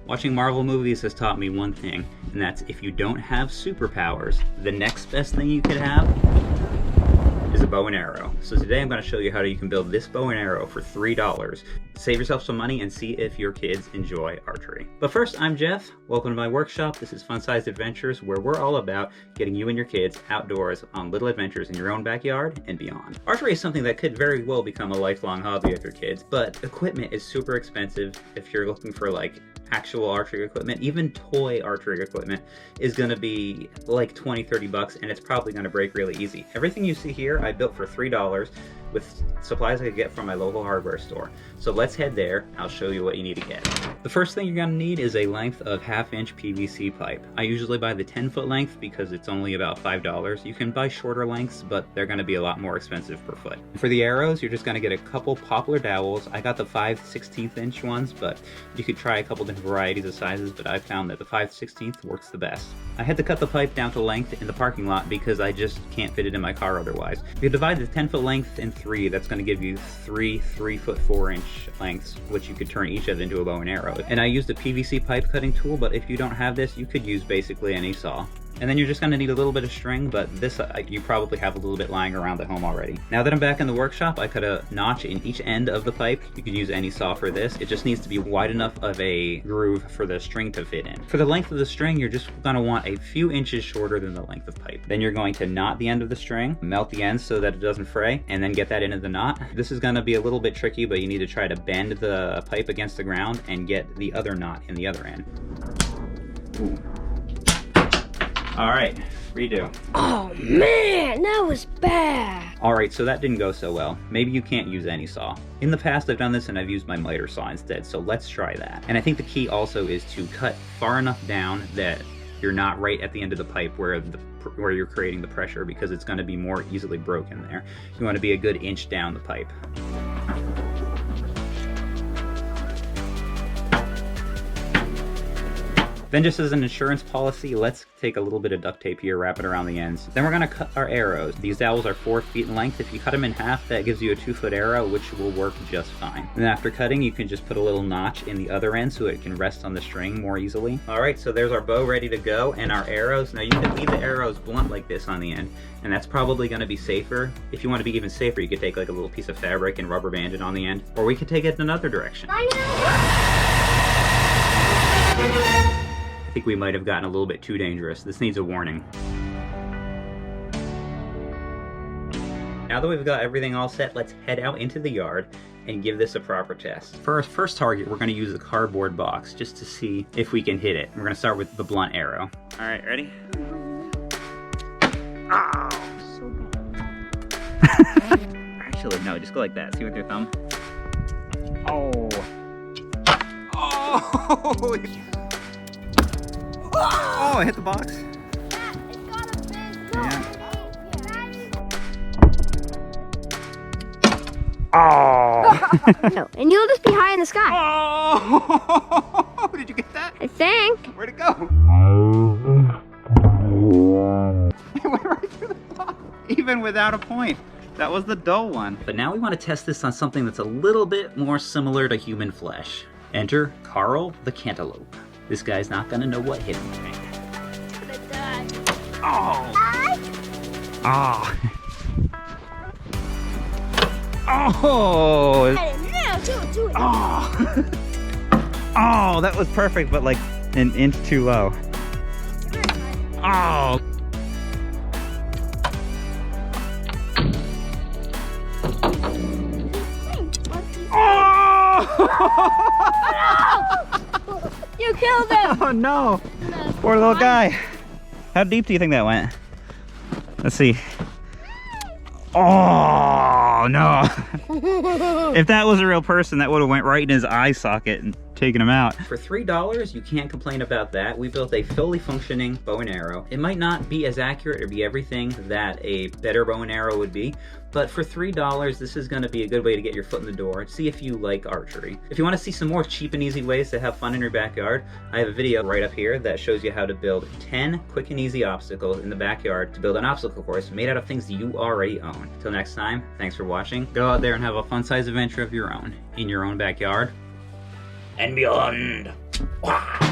Watching Marvel movies has taught me one thing, and that's if you don't have superpowers, the next best thing you could have is a bow and arrow. So today I'm going to show you how you can build this bow and arrow for $3. Save yourself some money and see if your kids enjoy archery. But first, I'm Jeff. Welcome to my workshop. This is Fun Sized Adventures, where we're all about getting you and your kids outdoors on little adventures in your own backyard and beyond. Archery is something that could very well become a lifelong hobby of your kids, but equipment is super expensive if you're looking for like actual archery equipment. Even toy archery equipment is going to be like 20-30 bucks, and it's probably going to break really easy. Everything you see here I built for $3 with supplies I could get from my local hardware store. So let's head there. I'll show you what you need to get. The first thing you're going to need is a length of 1/2-inch PVC pipe. I usually buy the 10-foot length because it's only about $5. You can buy shorter lengths, but they're going to be a lot more expensive per foot. For the arrows, you're just going to get a couple poplar dowels. I got the 5/16" ones, but you could try a couple different varieties of sizes, but I found that the 5/16 works the best. I had to cut the pipe down to length in the parking lot because I just can't fit it in my car otherwise. If you divide the 10-foot length in 3, that's going to give you 3 3-foot 4-inch lengths, which you could turn each of into a bow and arrow. And I used a PVC pipe cutting tool, but if you don't have this, you could use basically any saw. And then you're just going to need a little bit of string, but this you probably have a little bit lying around at home already. Now that I'm back in the workshop, I cut a notch in each end of the pipe. You could use any saw for this. It just needs to be wide enough of a groove for the string to fit in. For the length of the string, you're just going to want a few inches shorter than the length of pipe. Then you're going to knot the end of the string, melt the ends so that it doesn't fray, and then get that into the knot. This is going to be a little bit tricky, but you need to try to bend the pipe against the ground and get the other knot in the other end. Ooh. All right, redo. Oh man, that was bad. All right, so that didn't go so well. Maybe you can't use any saw. In the past, I've done this and I've used my miter saw instead, so let's try that. And I think the key also is to cut far enough down that you're not right at the end of the pipe where you're creating the pressure, because it's going to be more easily broken there. You want to be a good inch down the pipe. Then, just as an insurance policy, let's take a little bit of duct tape here, wrap it around the ends. Then we're going to cut our arrows. These dowels are 4 feet in length. If you cut them in half, that gives you a 2-foot arrow, which will work just fine. And after cutting, you can just put a little notch in the other end so it can rest on the string more easily. All right, so there's our bow ready to go, and our arrows. Now you can leave the arrows blunt like this on the end, and that's probably going to be safer. If you want to be even safer, you could take like a little piece of fabric and rubber band it on the end, or we could take it in another direction. I think we might have gotten a little bit too dangerous. This needs a warning. Now that we've got everything all set, let's head out into the yard and give this a proper test. For our first target, we're going to use the cardboard box just to see if we can hit it. We're going to start with the blunt arrow. All right, ready? Oh, so bad. Actually, no, just go like that. See with your thumb? Oh. Oh! Oh, I hit the box. Yeah. Oh. No, and you'll just be high in the sky. Oh! Did you get that? I think. Where'd it go? It went right through the box. Even without a point. That was the dull one. But now we want to test this on something that's a little bit more similar to human flesh. Enter Carl the Cantaloupe. This guy's not gonna know what hit him. Oh! Oh! Oh! Oh! Oh, that was perfect, but like an inch too low. Oh! You killed him! Oh no! Poor little guy. How deep do you think that went? Let's see. Oh no! If that was a real person, that would have went right in his eye socket and taken him out. For $3, you can't complain about that. We built a fully functioning bow and arrow. It might not be as accurate or be everything that a better bow and arrow would be, but for $3, this is going to be a good way to get your foot in the door and see if you like archery. If you want to see some more cheap and easy ways to have fun in your backyard, I have a video right up here that shows you how to build 10 quick and easy obstacles in the backyard to build an obstacle course made out of things that you already own. Till next time, thanks for watching. Go out there and have a fun-sized adventure of your own in your own backyard and beyond. Wow.